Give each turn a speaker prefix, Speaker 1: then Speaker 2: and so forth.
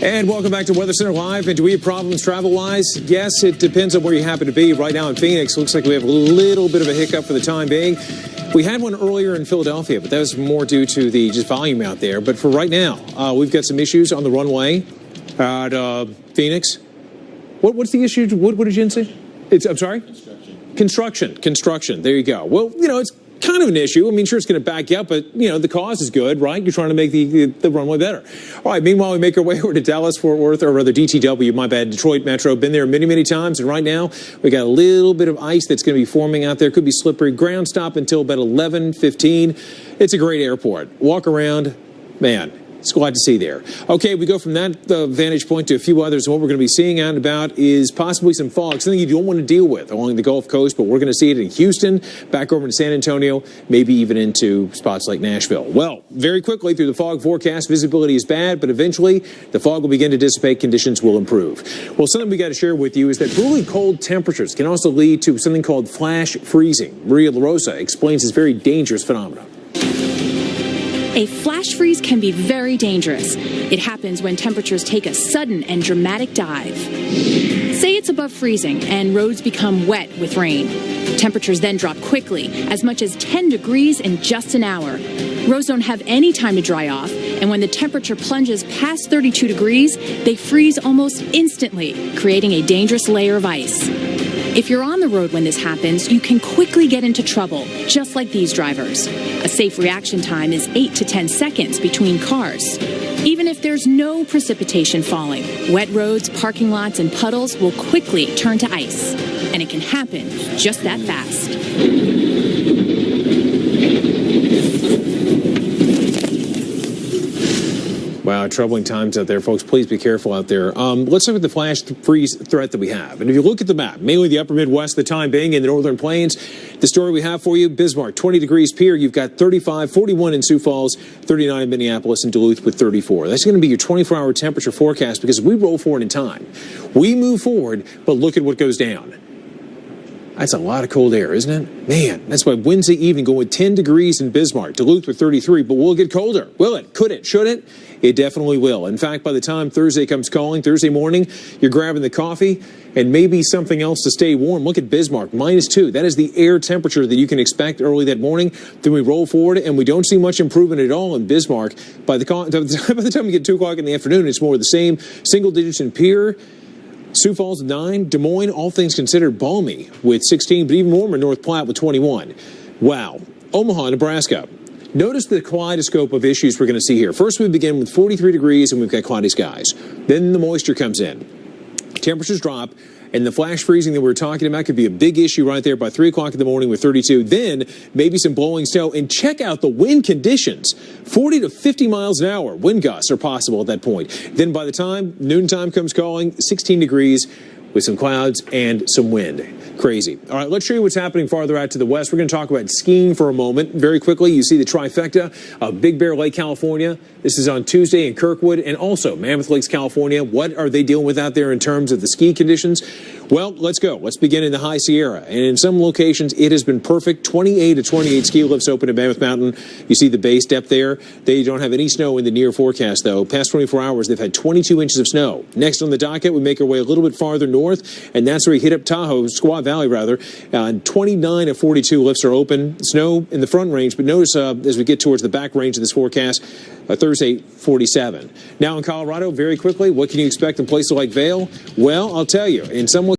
Speaker 1: And welcome back to Weather Center Live. And do we have problems travel-wise? Yes, it depends on where you happen to be. Right now in Phoenix, looks like we have a little bit of a hiccup for the time being. We had one earlier in Philadelphia, but that was more due to the just volume out there. But for right now, we've got some issues on the runway at Phoenix. What's the issue? What did you say? I'm sorry? Construction. There you go. Well, it's kind of an issue. I mean, sure, it's going to back you up, but, the cause is good, right? You're trying to make the runway better. All right, meanwhile, we make our way over to Dallas, Fort Worth, or rather DTW, my bad, Detroit Metro. Been there many, many times, and right now, we got a little bit of ice that's going to be forming out there. Could be slippery. Ground stop until about 11:15. It's a great airport. Walk around, man. It's glad to see there. Okay, we go from that vantage point to a few others. And what we're going to be seeing out and about is possibly some fog, something you don't want to deal with along the Gulf Coast, but we're going to see it in Houston, back over in San Antonio, maybe even into spots like Nashville. Well, very quickly through the fog forecast, visibility is bad, but eventually the fog will begin to dissipate, conditions will improve. Well, something we got to share with you is that really cold temperatures can also lead to something called flash freezing. Maria LaRosa explains this very dangerous phenomenon.
Speaker 2: A flash freeze can be very dangerous. It happens when temperatures take a sudden and dramatic dive. Say it's above freezing and roads become wet with rain. Temperatures then drop quickly, as much as 10 degrees in just an hour. Roads don't have any time to dry off, and when the temperature plunges past 32 degrees, they freeze almost instantly, creating a dangerous layer of ice. If you're on the road when this happens, you can quickly get into trouble, just like these drivers. A safe reaction time is 8 to 10 seconds between cars. Even if there's no precipitation falling, wet roads, parking lots, and puddles will quickly turn to ice. And it can happen just that fast.
Speaker 1: Wow, troubling times out there, folks. Please be careful out there. Let's look at the flash freeze threat that we have. And if you look at the map, mainly the upper Midwest, the time being in the northern plains, the story we have for you, Bismarck, 20 degrees Pier. You've got 35, 41 in Sioux Falls, 39 in Minneapolis, and Duluth with 34. That's going to be your 24-hour temperature forecast because we roll forward in time. We move forward, but look at what goes down. That's a lot of cold air, isn't it? Man, that's why Wednesday evening going with 10 degrees in Bismarck, Duluth with 33, but will it get colder? Will it? Could it? Should it? It definitely will. In fact, by the time Thursday comes calling, Thursday morning, you're grabbing the coffee and maybe something else to stay warm. Look at Bismarck, -2. That is the air temperature that you can expect early that morning. Then we roll forward, and we don't see much improvement at all in Bismarck. By the time we get 2 o'clock in the afternoon, it's more of the same. Single digits in Pier. Sioux Falls 9, Des Moines, all things considered, balmy with 16, but even warmer North Platte with 21. Wow. Omaha, Nebraska. Notice the kaleidoscope of issues we're going to see here. First, we begin with 43 degrees, and we've got cloudy skies. Then the moisture comes in. Temperatures drop, and the flash freezing that we're talking about could be a big issue right there by 3 o'clock in the morning with 32. Then maybe some blowing snow. And check out the wind conditions. 40 to 50 miles an hour. Wind gusts are possible at that point. Then by the time noontime comes calling, 16 degrees with some clouds and some wind. Crazy. All right, let's show you what's happening farther out to the west. We're going to talk about skiing for a moment. Very quickly, you see the trifecta of Big Bear Lake, California. This is on Tuesday in Kirkwood, and also Mammoth Lakes, California. What are they dealing with out there in terms of the ski conditions? Well, let's go. Let's begin in the High Sierra. And in some locations, it has been perfect. 28 to 28 ski lifts open at Mammoth Mountain. You see the base depth there. They don't have any snow in the near forecast, though. Past 24 hours, they've had 22 inches of snow. Next on the docket, we make our way a little bit farther north, and that's where we hit up Tahoe, Squaw Valley, rather. 29 of 42 lifts are open. Snow in the front range, but notice as we get towards the back range of this forecast, Thursday, 47. Now in Colorado, very quickly, what can you expect in places like Vail? Well, I'll tell you, in some